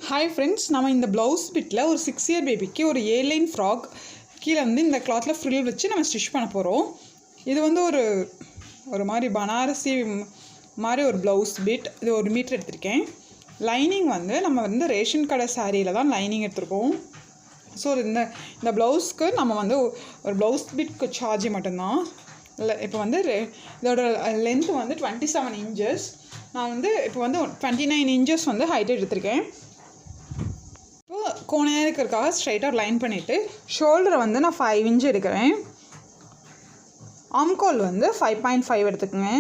Hi friends, நம்ம இந்த blouse பிட்டில் ஒரு 6 இயர் பேபிக்கு ஒரு ஏலைன் ஃப்ராக் கீழே வந்து இந்த கிளாத்தில் ஃப்ரில் வச்சு நம்ம ஸ்டிச் பண்ண போகிறோம். இது வந்து ஒரு மாதிரி பனாரசி மாதிரி ஒரு ப்ளவுஸ் பிட். இது 1 மீட்டர் எடுத்திருக்கேன். லைனிங் வந்து நம்ம வந்து ரேஷன் கடை சாரியில் தான் லைனிங் எடுத்துருக்கோம். ஸோ இந்த ப்ளவுஸ்க்கு நம்ம வந்து ஒரு ப்ளவுஸ் பிட்க்கு சார்ஜ் மட்டும்தான். இல்லை, இப்போ வந்து இதோட லென்த் வந்து 27 இன்ச்சஸ். நான் வந்து இப்போ வந்து 29 இன்ச்சஸ் வந்து ஹைட் எடுத்திருக்கேன். இப்போ கோணையாக இருக்கிறதுக்காக ஸ்ட்ரைட்டாக ஒரு லைன் பண்ணிவிட்டு ஷோல்டரை வந்து நான் 5 இன்ச் எடுக்கிறேன். ஆம்கோல் வந்து 5.5 எடுத்துக்கோங்க.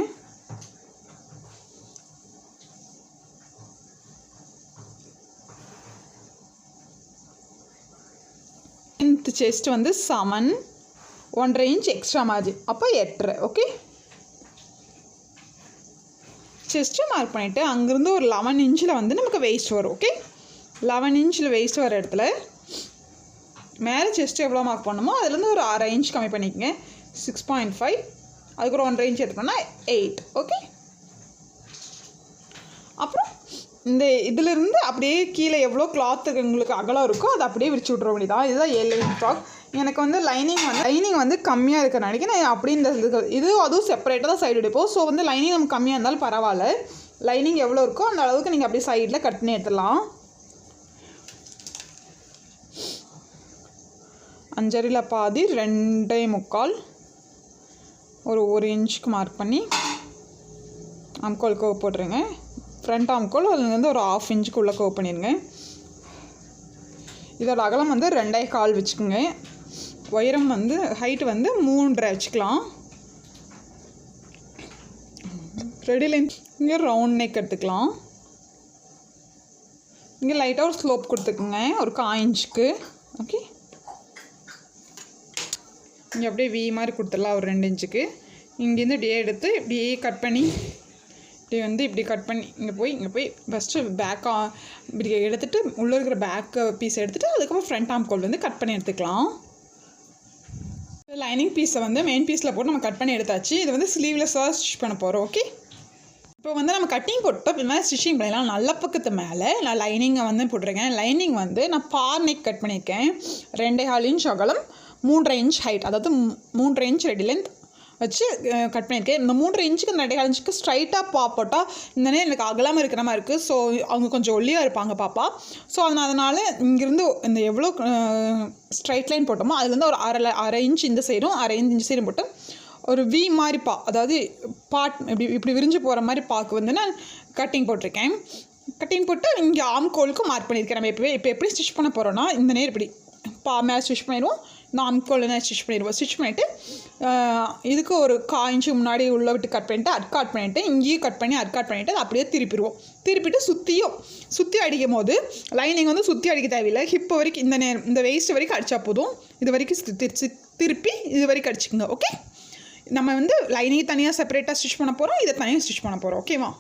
செஸ்ட் வந்து 7, 1.5 இன்ச் எக்ஸ்ட்ரா மார்ஜின், அப்போ 8. ஓகே, செஸ்ட்டு மார்க் பண்ணிவிட்டு அங்கேருந்து ஒரு 11 இன்ச்சில் வந்து நமக்கு வெயிஸ்ட் வரும். ஓகே, 11 இன்ச்சில் வெயிஸ்ட் வர இடத்துல மேலே செஸ்ட்டு எவ்வளோ மார்க் பண்ணணுமோ அதுலேருந்து ஒரு 1/2 இன்ச் கம்மி பண்ணிக்கோங்க. 6.5, அதுக்கு ஒரு 1.5 இன்ச் எடுத்துக்கோன்னா 8. ஓகே, அப்புறம் இந்த இதிலிருந்து அப்படியே கீழே எவ்வளோ கிளாத்து உங்களுக்கு அகலம் இருக்கோ அதை அப்படியே விரிச்சு விட்ற வேண்டியதான். இதுதான் ஏலைன் ஃப்ராக். எனக்கு வந்து லைனிங் வந்து கம்மியாக இருக்கிற நினைக்க நான் அப்படி இந்த இது அதுவும் செப்பரேட்டாக தான் சைடு எடுப்போம். ஸோ வந்து லைனிங் நமக்கு கம்மியாக இருந்தாலும் பரவாயில்ல. லைனிங் எவ்வளோ இருக்கோ அந்த அளவுக்கு நீங்கள் அப்படியே சைடில் கட் பண்ணி எடுத்துடலாம். 5.5 பாதி 2.25 ஒரு 1 இன்ச்சுக்கு மார்க் பண்ணி ஆம்கோல் கர்வ் போட்டுருங்க. ஃப்ரண்ட் ஆம்கோல் அதுலேருந்து ஒரு 1/2 இன்ச்சுக்கு உள்ளே கர்வ் பண்ணிடுங்க. இதோட அகலம் வந்து 2.25 வச்சுக்கோங்க. உயரம் வந்து ஹைட்டு வந்து 3.5 வச்சுக்கலாம். ரெடி லென்த் இங்கே ரவுண்ட் நெக் எடுத்துக்கலாம். இங்கே லைட்டாக ஒரு ஸ்லோப் கொடுத்துக்குங்க ஒரு 1/4 இன்ச்சுக்கு. ஓகே, இங்கே அப்படியே வி மாதிரி கொடுத்துடலாம் ஒரு 2 இன்ச்சுக்கு. இங்கேருந்து இப்படியே எடுத்து இப்படியே கட் பண்ணி இப்படி கட் பண்ணி இங்கே போய் ஃபஸ்ட்டு பேக்காக இப்படி எடுத்துகிட்டு உள்ளே இருக்கிற பேக் பீஸ் எடுத்துகிட்டு அதுக்கப்புறம் ஃப்ரண்ட் ஆம்கோல் வந்து கட் பண்ணி எடுத்துக்கலாம். லைனிங் பீஸை வந்து மெயின் பீஸில் போட்டு நம்ம கட் பண்ணி எடுத்தாச்சு. இது வந்து ஸ்லீவ்லெஸ்ஸாக ஸ்டிச் பண்ண போகிறோம். ஓகே, இப்போ வந்து நம்ம கட்டிங் போட்டோம். இது மாதிரி ஸ்டிச்சிங் பண்ணிடலாம். நல்ல பக்கத்து மேலே நான் லைனிங்கை வந்து போட்டிருக்கேன். லைனிங் வந்து நான் பார் நெக் கட் பண்ணியிருக்கேன். 2.25 இன்ச் அகலம், 3.5 இன்ச் ஹைட், அதாவது 3.5 இன்ச் ரெடி லென்த் வச்சு கட் பண்ணியிருக்கேன். இந்த 3.5 இன்ச்சுக்கு இந்த 2.25 இன்ச்சுக்கு ஸ்ட்ரைட்டாக போட்டால் இந்த நேரம் எனக்கு அகலாமல் இருக்கிற மாதிரி இருக்குது. ஸோ அவங்க கொஞ்சம் ஒல்லியாக இருப்பாங்க பாப்பா. ஸோ அதனால் இங்கேருந்து இந்த எவ்வளோ ஸ்ட்ரைட் லைன் போட்டோமோ அதுலேருந்து ஒரு 1/2 இன்ச் இந்த சைடும் 1/2 இன்ச் இந்த சைடும் போட்டு ஒரு வி மாதிரி அதாவது இப்படி விரிஞ்சு போகிற மாதிரி பாக்கு வந்து நான் கட்டிங் போட்டிருக்கேன். கட்டிங் போட்டு இங்கே ஆம்கோலுக்கு மார்க் பண்ணியிருக்கேன். நம்ம இப்போ எப்படி ஸ்டிச் பண்ண போகிறோன்னா இந்த நேரம் இப்படி மேலே ஸ்டிச் பண்ணிடுவோம். இந்த ஆம்கோல் ஸ்டிச் பண்ணிடுவோம். ஸ்டிச் பண்ணிவிட்டு இதுக்கு ஒரு 1/4 இன்ச்சு முன்னாடி உள்ளே விட்டு கட் பண்ணிவிட்டு அட்காட் பண்ணிவிட்டு இங்கேயும் கட் பண்ணி அட்காட் பண்ணிவிட்டு அப்படியே திருப்பிடுவோம். திருப்பிட்டு சுற்றி அடிக்கும் போது லைனிங் வந்து சுற்றி அடிக்க தேவையில்லை. ஹிப்பு வரைக்கும் இந்த வெயிஸ்ட் வரைக்கும் அடித்தா போதும். இது வரைக்கும் திருப்பி இது வரைக்கும் அடிச்சுக்கோங்க. ஓகே, நம்ம வந்து லைனிங் தனியாக செப்பரேட்டாக ஸ்டிச் பண்ண போகிறோம், இதை தனியாக ஸ்டிச் பண்ண போகிறோம். ஓகேவா,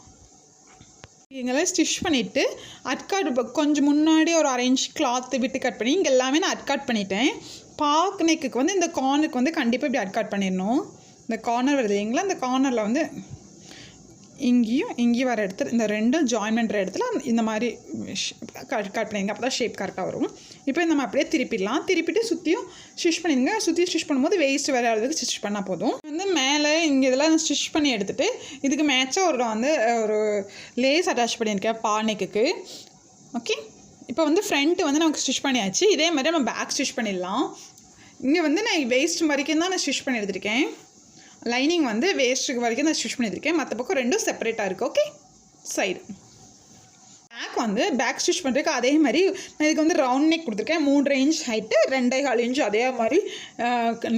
இங்கெல்லாம் ஸ்டிச் பண்ணிவிட்டு அட்காட் கொஞ்சம் முன்னாடி ஒரு 1/2 இன்ச் கிளாத்து விட்டு கட் பண்ணி இங்கே எல்லாமே நான் அட்காட் பண்ணிட்டேன். பாக் நெக்குக்கு வந்து இந்த கார்னருக்கு வந்து கண்டிப்பாக இப்படி அட்காட் பண்ணிடணும். இந்த கார்னர் வருது இல்லைங்களா, இந்த கார்னரில் வந்து இங்கேயும் வர இடத்துல இந்த ரெண்டும் ஜாயின் பண்ணுற இடத்துல இந்த மாதிரி கட் பண்ணிடுங்க. அப்போ தான் ஷேப் கரெக்டாக வரும். இப்போ நம்ம அப்படியே திருப்பிடலாம். திருப்பிட்டு சுற்றியும் ஸ்டிச் பண்ணிடுங்க. சுற்றி ஸ்டிச் பண்ணும்போது வேஸ்ட் வேறு அளவுக்கு ஸ்டிச் பண்ணால் போதும். வந்து மேலே இங்கே இதெல்லாம் ஸ்டிச் பண்ணி எடுத்துகிட்டு இதுக்கு மேட்சாக ஒரு லேஸ் அட்டாச் பண்ணியிருக்கேன் பானைக்கு. ஓகே, இப்போ வந்து ஃப்ரண்ட்டு வந்து நமக்கு ஸ்டிச் பண்ணியாச்சு. இதே மாதிரி நம்ம பேக் ஸ்டிச் பண்ணிடலாம். இங்கே வந்து நான் வேஸ்ட் வரைக்கும் தான் நான் ஸ்டிச் பண்ணி எடுத்திருக்கேன். லைனிங் வந்து வேஸ்ட்டுக்கு வரைக்கும் நான் ஸ்டிச் பண்ணியிருக்கேன். மற்ற பக்கம் ரெண்டும் செப்பரேட்டாக இருக்குது. ஓகே, சைடு பேக் ஸ்டிச் பண்ணுறதுக்கு அதே மாதிரி நான் இதுக்கு வந்து ரவுண்ட் நெக் கொடுத்துருக்கேன். 3.5 இன்ச் ஹைட்டு, 2.25 இன்ச் அதே மாதிரி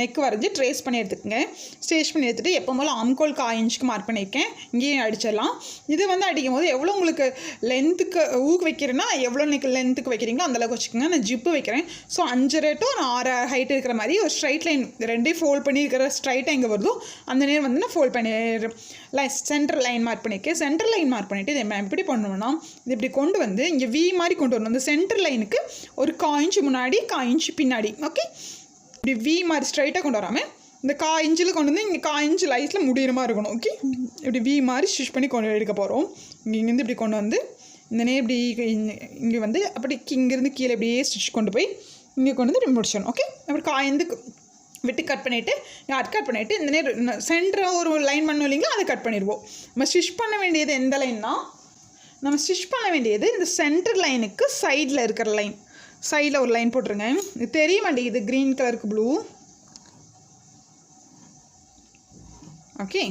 நெக் வரைஞ்சி ட்ரேஸ் பண்ணி எடுத்துக்கங்க. ஸ்டேச் பண்ணி எடுத்துகிட்டு எப்போ போல் ஆம்கோல் 1/4 இன்ச்சுக்கு மார்க் பண்ணியிருக்கேன். இங்கேயும் அடிச்சிடலாம். இது வந்து அடிக்கும் போது எவ்வளோ உங்களுக்கு லென்த்துக்கு ஊக்கு வைக்கிறேன்னா எவ்வளோ நெக் லென்த்துக்கு வைக்கிறீங்களோ அந்தளவுக்கு வச்சுக்கோங்க. நான் ஜிப்பு வைக்கிறேன். ஸோ 5.5 to 6 ஹைட் இருக்கிற மாதிரி ஒரு ஸ்ட்ரைட் லைன் ரெண்டையும் ஃபோல்ட் பண்ணி இருக்கிற ஸ்ட்ரைட்டாக எங்கே வருதோ அந்த நேரம் வந்து நான் ஃபோல்ட் பண்ணி சென்டர் லைன் மார்க் பண்ணியிருக்கேன். சென்டர் லைன் மார்க் பண்ணிவிட்டு இதை எப்படி பண்ணணும்னா இது இப்படி கொண்டு வந்து இங்கே வி மாதிரி கொண்டு வரணும். இந்த சென்டர் லைனுக்கு ஒரு 1/4 இன்ச்சு முன்னாடி 1/4 இன்ச்சு பின்னாடி. ஓகே, இப்படி வி மாதிரி ஸ்ட்ரைட்டாக கொண்டு வராமல் இந்த 1/4 இன்ச்சில் கொண்டு வந்து இங்கே 1/4 இன்ச் லைஸில் முடிகிற மாதிரி இருக்கணும். ஓகே, இப்படி வி மாதிரி ஸ்டிச் பண்ணி கொண்டு எடுக்க போகிறோம். இங்கேருந்து இப்படி கொண்டு வந்து இந்த நேரம் இப்படி இங்கே வந்து அப்படி இங்கேருந்து கீழே இப்படியே ஸ்டிச் கொண்டு போய் இங்கே கொண்டு வந்து இப்படி முடிச்சிடணும். ஓகே, அப்புறம் காய்ந்து விட்டு கட் பண்ணிவிட்டு கட் பண்ணிவிட்டு இந்த நேரம் சென்டராக ஒரு லைன் பண்ணோம் இல்லைங்களா, அதை கட் பண்ணிடுவோம். நம்ம ஸ்டிச் பண்ண வேண்டியது எந்த லைன்னா, நம்ம ஸ்டிச் பண்ண வேண்டியது இந்த சென்டர் லைனுக்கு சைடில் இருக்கிற லைன். சைடில் ஒரு லைன் போட்டுருங்க. இது தெரிய மாட்டேங்குது, க்ரீன் கலருக்கு ப்ளூ. ஓகே,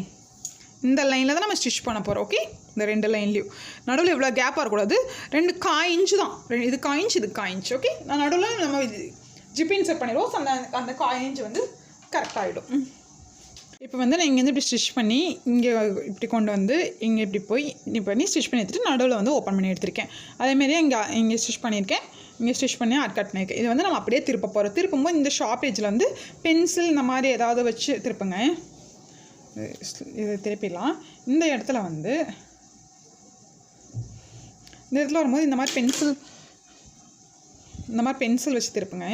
இந்த லைனில் தான் நம்ம ஸ்டிச் பண்ண போகிறோம். ஓகே, இந்த 2 லைன்லேயும் நடுவில் இவ்வளோ கேப்பாக இருக்கக்கூடாது. 2 காயிஞ்சு தான், இது காயிஞ்சு இது காயிஞ்சு. ஓகே, நான் நடுவில் நம்ம ஜிப் இன்சர்ட் பண்ணிடுவோம். ஸோ அந்த காயிஞ்சு வந்து கரெக்டாகிடும். இப்போ வந்து நான் இங்கேருந்து இப்படி ஸ்டிச் பண்ணி இங்கே இப்படி கொண்டு வந்து இங்கே இப்படி போய் இப்படி பண்ணி ஸ்டிச் பண்ணி எடுத்துகிட்டு நடுவில் வந்து ஓப்பன் பண்ணி எடுத்திருக்கேன். அதேமாரி இங்கே ஸ்டிச் பண்ணியிருக்கேன், இங்கே ஸ்டிச் பண்ணி கட் பண்ணியிருக்கேன். இது வந்து நம்ம அப்படியே திருப்ப போகிறோம். திருப்பும்போது இந்த ஷார்ப் எட்ஜில் வந்து பென்சில் இந்த மாதிரி ஏதாவது வச்சு திருப்புங்க. இது திருப்பிடலாம். இந்த இடத்துல வந்து இந்த இடத்துல வரும்போது இந்த மாதிரி பென்சில் வச்சு திருப்புங்க.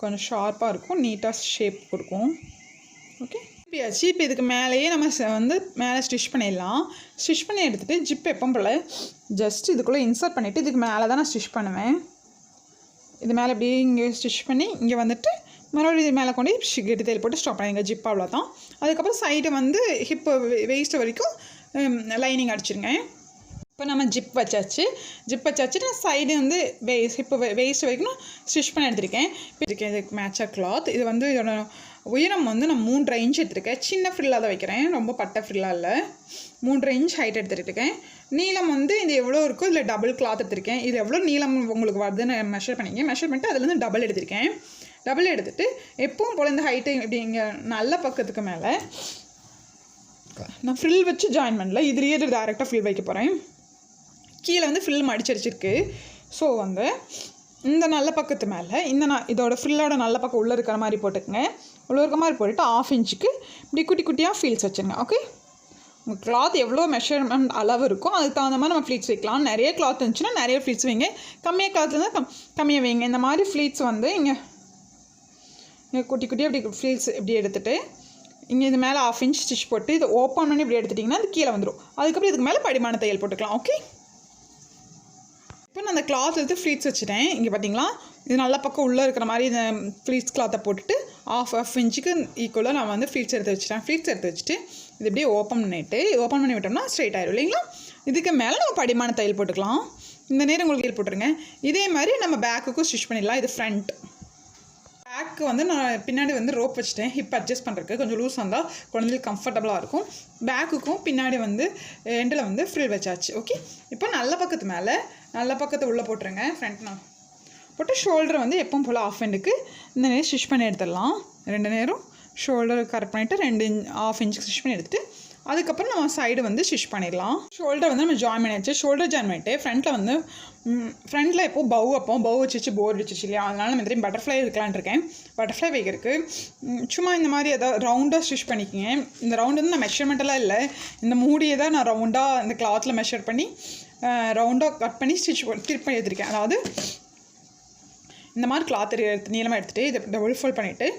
கொஞ்சம் ஷார்ப்பாக இருக்கும், நீட்டாக ஷேப் கொடுக்கும். ஓகே, இப்போயாச்சு. இப்போ இதுக்கு மேலேயே நம்ம வந்து மேலே ஸ்டிச் பண்ணிடலாம். ஸ்டிச் பண்ணி எடுத்துகிட்டு ஜிப் எப்போ போல் ஜஸ்ட் இதுக்குள்ளே இன்சர்ட் பண்ணிவிட்டு இதுக்கு மேலே தான் நான் ஸ்டிச் பண்ணுவேன். இது மேலே அப்படியே இங்கே ஸ்டிச் பண்ணி இங்கே வந்துட்டு மறுபடியும் இது மேலே கொண்டு கெட்டி தையல் போட்டு ஸ்டாப் பண்ணிங்க. ஜிப் அவ்வளோ தான். அதுக்கப்புறம் சைடு வந்து ஹிப்பு வெயிஸ்ட்டு வரைக்கும் லைனிங் அடிச்சிருங்க. இப்போ நம்ம ஜிப் வச்சாச்சு. நான் சைடு வந்து ஹிப்பு வெயிஸ்ட் வரைக்கும் ஸ்டிச் பண்ணி எடுத்திருக்கேன். இதுக்கு மேட்சாக கிளாத். இது வந்து இதோட உயரம் வந்து நான் 3.5 இன்ச் எடுத்திருக்கேன். சின்ன ஃப்ரில்லாக தான் வைக்கிறேன், ரொம்ப பட்டை ஃப்ரில்லாக இல்லை. 3.5 இன்ச் ஹைட் எடுத்துகிட்ருக்கேன். நீளம் வந்து இது எவ்வளோ இருக்கோ இதில் டபுள் கிளாத் எடுத்திருக்கேன். இது எவ்வளோ நீளம் உங்களுக்கு வருதுன்னு மெஷர் பண்ணிட்டு அதுலேருந்து டபுள் எடுத்திருக்கேன். டபுள் எடுத்துகிட்டு எப்பவும் போல் இந்த ஹைட்டு இப்படி இங்கே நல்ல பக்கத்துக்கு மேலே நான் ஃப்ரில் வச்சு ஜாயின் பண்ணல, இதுலேயே டேரெக்டாக ஃப்ரில் வைக்க போகிறேன். கீழே வந்து ஃப்ரில் மடிச்சடிச்சிருக்கு. ஸோ வந்து இந்த நல்ல பக்கத்து மேலே இதோட ஃப்ரில்லோட நல்ல பக்கம் உள்ளே இருக்கிற மாதிரி போட்டுக்கங்க. உள்ளே இருக்கிற மாதிரி போட்டுட்டு 1/2 இன்ச்சுக்கு இப்படி குட்டி குட்டியாக ஃப்ளீட்ஸ் வச்சுருங்க. ஓகே, உங்கள் கிளாத் எவ்வளோ மெஷர்மெண்ட் அளவு இருக்கும் அதுக்கு தகுந்த மாதிரி நம்ம ஃப்ளீட்ஸ் வைக்கலாம். நிறைய கிளாத் இருந்துச்சுன்னா நிறைய ஃப்ளீட்ஸ் வைங்க, கம்மியாக கிளாத் இருந்தால் கம்மியாக வைங்க. இந்த மாதிரி ஃப்ளீட்ஸ் வந்து இங்கே குட்டி குட்டியாக இப்படி ஃப்ளீட்ஸ் இப்படி எடுத்துகிட்டு இங்கே இது மேலே 1/2 இன்ச் ஸ்டிச் போட்டு இதை ஓப்பன் பண்ணி இப்படி எடுத்துட்டிங்கன்னா அது கீழே வந்துடும். அதுக்கப்புறம் இதுக்கு மேலே படிமான தையல் போட்டுக்கலாம். ஓகே, இப்போ நான் அந்த கிளாத் எடுத்து ஃப்ளீட்ஸ் வச்சுட்டேன். இங்கே பார்த்தீங்களா, இது நல்ல பக்கம் உள்ளே இருக்கிற மாதிரி இந்த ஃப்ளீட்ஸ் கிளாத்தை போட்டுட்டு 1/2 இன்ச்சுக்கு ஈக்குவலாக நான் வந்து ஃப்ளீட்ஸ் எடுத்து வச்சுட்டேன். ஃப்ளீட்ஸ் எடுத்து வச்சுட்டு இது இப்படியே ஓப்பன் பண்ணி விட்டோம்னா ஸ்ட்ரைட் ஆகிடும் இல்லைங்களா. இதுக்கு மேலே நம்ம படிமான தையல் போட்டுக்கலாம். இந்த நேரம் உங்களுக்கு தையல் போட்டுருங்க. இதே மாதிரி நம்ம பேக்குக்கும் ஸ்டிச் பண்ணிடலாம். இது ஃப்ரண்ட். பேக்கு வந்து நான் பின்னாடி வந்து ரோப் வச்சுட்டேன், ஹிப் அட்ஜஸ்ட் பண்ணுறதுக்கு கொஞ்சம் லூஸ் வந்தால் குழந்தைகளுக்கு கம்ஃபர்டபுளாக இருக்கும். பேக்குக்கும் பின்னாடி வந்து எண்டில் வந்து ஃப்ரில் வச்சாச்சு. ஓகே, இப்போ நல்ல பக்கத்தை உள்ளே போட்டுருங்க. ஃப்ரண்ட் நான் போட்டு ஷோல்டர் வந்து எப்பவும் போல் 1/2 இன்ச்சுக்கு இந்த நேரம் ஸ்டிச் பண்ணி எடுத்துடலாம். 2 நேரம் ஷோல்டர் கரெக்ட் பண்ணிவிட்டு 1/2 இன்ச்சுக்கு ஸ்டிச் பண்ணி எடுத்துகிட்டு அதுக்கப்புறம் நம்ம சைடு வந்து ஸ்டிச் பண்ணிடலாம். ஷோல்டர் வந்து நம்ம ஜாயின் பண்ணியாச்சு. ஷோல்டர் ஜாயின் பண்ணிவிட்டு ஃப்ரண்ட்டில் எப்போது பவு வச்சு போர் அடிச்சிச்சு இல்லையா, அதனால் நம்ம தெரியும் பட்டர்ஃப்ளை இருக்கலான் இருக்கேன். பட்டர்ஃப்ளை வைக்கிறதுக்கு சும்மா இந்த மாதிரி ஏதாவது ரவுண்டாக ஸ்டிச் பண்ணிக்கோங்க. இந்த ரவுண்டு வந்து நான் மெஷர்மெண்ட்டெல்லாம் இல்லை, இந்த மூடியை தான் நான் ரவுண்டாக இந்த கிளாத்தில் மெஷர் பண்ணி ரவுண்டாக கட் பண்ணி ஸ்டிச் திருப்பி பண்ணி எடுத்திருக்கேன். அதாவது இந்த மாதிரி கிளாத் நீளமாக எடுத்துகிட்டு இதை டபுள் ஃபோல்ட் பண்ணிவிட்டு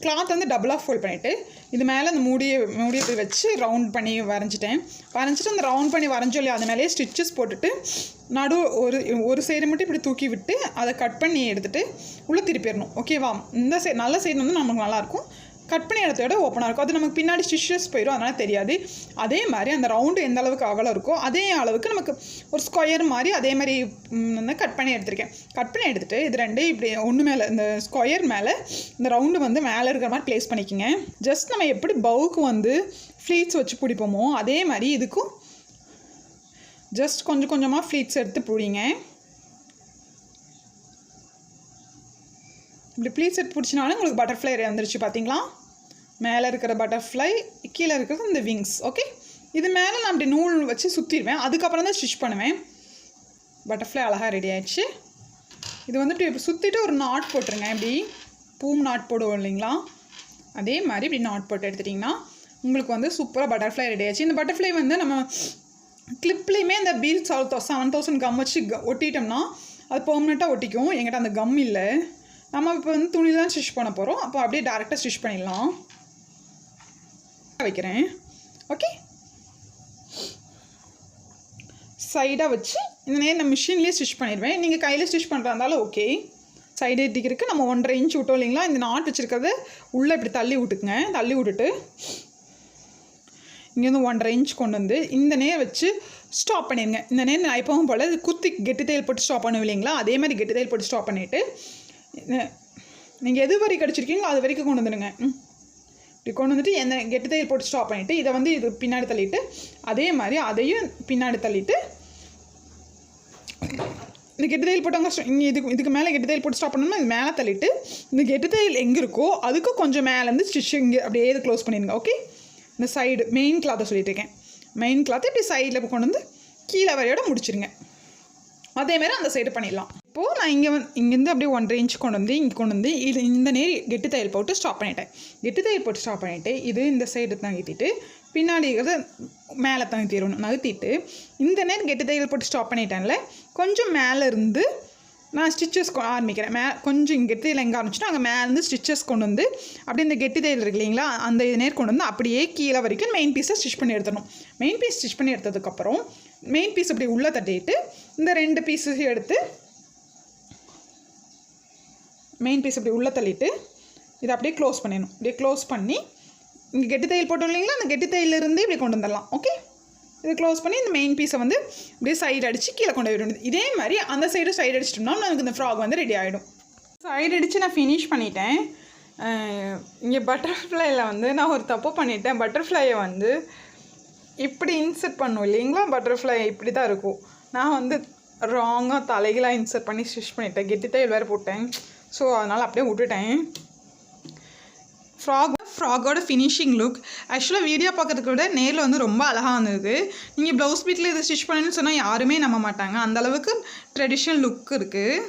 கிளாத் வந்து டபுளாக ஃபோல்ட் பண்ணிவிட்டு இது மேலே அந்த மூடியை போய் வச்சு ரவுண்ட் பண்ணி வரைஞ்சிட்டு அந்த ரவுண்ட் பண்ணி வரைஞ்சோம் இல்லையா, அது மேலேயே ஸ்டிச்சஸ் போட்டுட்டு ஒரு சைடு மட்டும் இப்படி தூக்கி விட்டு அதை கட் பண்ணி எடுத்துகிட்டு உள்ளே திருப்பிடணும். ஓகேவா, இந்த சைடு நல்ல சைடு வந்து நமக்கு நல்லாயிருக்கும், கட் பண்ணி இடத்தோட ஓப்பனாக இருக்கும். அது நமக்கு பின்னாடி ஸ்டிச்சஸ் போயிடும், அதனால் தெரியாது. அதே மாதிரி அந்த ரவுண்டு எந்த அளவுக்கு அகலம் இருக்கோ அதே அளவுக்கு நமக்கு ஒரு ஸ்கொயர் மாதிரி அதே மாதிரி வந்து கட் பண்ணி எடுத்திருக்கேன். கட் பண்ணி எடுத்துகிட்டு இது ரெண்டு இப்படி ஒன்று மேலே இந்த ஸ்கொயர் மேலே இந்த ரவுண்டு வந்து மேலே இருக்கிற மாதிரி ப்ளேஸ் பண்ணிக்கோங்க. ஜஸ்ட் நம்ம எப்படி பவுக்கு வந்து ஃப்ளீட்ஸ் வச்சு பிடிப்போமோ அதே மாதிரி இதுக்கும் ஜஸ்ட் கொஞ்சம் கொஞ்சமாக ஃப்ளீட்ஸ் எடுத்து பிடிங்க. இப்படி ப்ளீட்ஸ் எடுத்து பிடிச்சினாலும் உங்களுக்கு பட்டர்ஃப்ளை வந்துருச்சு. பார்த்தீங்களா, மேலே இருக்கிற பட்டர்ஃப்ளை, கீழே இருக்கிறது இந்த விங்ஸ். ஓகே, இது மேலே நான் அப்படி நூல் வச்சு சுற்றிடுவேன், அதுக்கப்புறம் தான் ஸ்டிச் பண்ணுவேன். பட்டர்ஃப்ளை அழகாக ரெடி ஆகிடுச்சு. இது வந்துட்டு இப்போ சுற்றிட்டு ஒரு நாட் போட்டுருங்க. இப்படி பூம் நாட் போடுவோம் இல்லைங்களா, அதே மாதிரி இப்படி நாட் போட்டு எடுத்துட்டிங்கன்னா உங்களுக்கு வந்து சூப்பராக பட்டர்ஃப்ளை ரெடி ஆகிடுச்சு. இந்த பட்டர்ஃப்ளை வந்து நம்ம கிளிப்லேயுமே இந்த பீட்ஸ் 7000 கம் வச்சு ஒட்டிட்டோம்னா அது பெர்மனெண்ட்டாக ஒட்டிக்கும். என்கிட்ட அந்த கம் இல்லை, நம்ம இப்போ வந்து துணி தான் ஸ்டிச் பண்ண போகிறோம், அப்போ அப்படியே டேரெக்டாக ஸ்டிச் பண்ணிடலாம். வைக்கிறேன். ஓகே, சைடாக வச்சு இந்த நேரம் நான் மிஷின்லேயே ஸ்டிச் பண்ணிடுவேன். நீங்கள் கையில் ஸ்டிச் பண்ணுறா இருந்தாலும் ஓகே. சைடு எட்டிக்கிறதுக்கு நம்ம 1.5 இன்ச் விட்டோம் இல்லைங்களா, இந்த நாட் வச்சுருக்கிறத உள்ளே இப்படி தள்ளி விட்டுக்குங்க. தள்ளி விட்டுட்டு இங்கேருந்து 1.5 இன்ச் கொண்டு வந்து இந்த நேரம் வச்சு ஸ்டாப் பண்ணிடுங்க. இந்த நேரம் நான் எப்பவும் போல் குத்தி கெட்டி தையல் போட்டு ஸ்டாப் பண்ணுவோம் இல்லைங்களா, அதே மாதிரி கெட்டி தையல் போட்டு ஸ்டாப் பண்ணிவிட்டு நீங்கள் எது வரைக்கும் அடிச்சிருக்கீங்களோ அது வரைக்கும் கொண்டு வந்துடுங்க. இப்படி கொண்டு வந்துட்டு எந்த கெட்டி தையல் போட்டு ஸ்டாப் பண்ணிவிட்டு இதை வந்து இது பின்னாடி தள்ளிட்டு அதே மாதிரி அதையும் பின்னாடி தள்ளிட்டு இந்த கெட்டி தையல் போட்டவங்க இங்கே இதுக்கு மேலே கெட்டி தையல் போட்டு ஸ்டாப் பண்ணணும்னா இது மேலே தள்ளிட்டு இந்த கெட்டி தையல் எங்கே இருக்கோ அதுக்கு கொஞ்சம் மேலேருந்து ஸ்டிச் இங்கே அப்படியே இது க்ளோஸ் பண்ணிடுங்க. ஓகே, இந்த சைடு மெயின் கிளாத்தை சொல்லிட்டு இருக்கேன். மெயின் கிளாத்தை இப்படி சைடில் கொண்டு வந்து கீழே வரையோட முடிச்சிருங்க. அதேமாதிரி அந்த சைடு பண்ணிடலாம். இப்போது நான் இங்கேருந்து அப்படியே 1.5 இன்ச் கொண்டு வந்து இங்கே கொண்டு வந்து இது இந்த நேரி கெட்டி தையல் போட்டு ஸ்டாப் பண்ணிட்டேன். கெட்டி தையல் போட்டு ஸ்டாப் பண்ணிவிட்டு இது இந்த சைடு தங்கிட்டிட்டு பின்னாடி இருக்கிறத மேலே தங்கிட்டிடணும். நகர்த்திட்டு இந்த நேரம் கெட்டி தையல் போட்டு ஸ்டாப் பண்ணிட்டேன்ல, கொஞ்சம் மேலே இருந்து நான் ஸ்டிச்சஸ் ஆரம்பிக்கிறேன். கொஞ்சம் இங்கே கெட்டி தையல் எங்கே ஆரம்பிச்சுன்னா அங்கே மேலேருந்து ஸ்டிச்சஸ் கொண்டு வந்து அப்படியே இந்த கெட்டி தையல் இருக்கு இல்லைங்களா, அந்த இது நேர் கொண்டு வந்து அப்படியே கீழே வரைக்கும் மெயின் பீஸை ஸ்டிச் பண்ணி எடுத்துடணும். மெயின் பீஸ் ஸ்டிச் பண்ணி எடுத்ததுக்கப்புறம் மெயின் பீஸ் அப்படி உள்ளே தட்டிட்டு இந்த 2 பீஸையும் எடுத்து மெயின் பீஸ் இப்படி உள்ளே தள்ளிட்டு இதை அப்படியே க்ளோஸ் பண்ணிடணும். இப்படியே க்ளோஸ் பண்ணி இங்கே கெட்டி தையல் போட்டோம் இல்லைங்களா, அந்த கெட்டி தையலிருந்து இப்படி கொண்டு வந்துடலாம். ஓகே, இதை க்ளோஸ் பண்ணி இந்த மெயின் பீஸை வந்து இப்படியே சைடு அடித்து கீழே கொண்டு போயிடணும். இதே மாதிரி அந்த சைடு அடிச்சிட்டோம்னா நமக்கு இந்த ஃப்ராக் வந்து ரெடி ஆகிடும். சைடு அடித்து நான் ஃபினிஷ் பண்ணிட்டேன். இங்கே பட்டர்ஃப்ளையில் வந்து நான் ஒரு தப்பு பண்ணிட்டேன். பட்டர்ஃப்ளையை வந்து இப்படி இன்சர்ட் பண்ணும் இல்லைங்களா, பட்டர்ஃப்ளை இப்படி தான் இருக்கும். நான் வந்து ராங்காக தலைகளாக இன்சர்ட் பண்ணி ஸ்டிச் பண்ணிட்டேன். கெட்டி தையல் வேறு போட்டேன். ஸோ அதனால் அப்படியே விட்டுட்டேன். ஃப்ராகோட ஃபினிஷிங் லுக் ஆக்சுவலாக வீடியோ பார்க்கறதுக்கு விட நேரில் வந்து ரொம்ப அழகாக வந்திருக்கு. நீங்கள் ப்ளவுஸ் பீட்டில் இதை ஸ்டிச் பண்ணணும்னு சொன்னால் யாருமே நம்ப மாட்டாங்க. அந்தளவுக்கு ட்ரெடிஷ்னல் லுக் இருக்குது.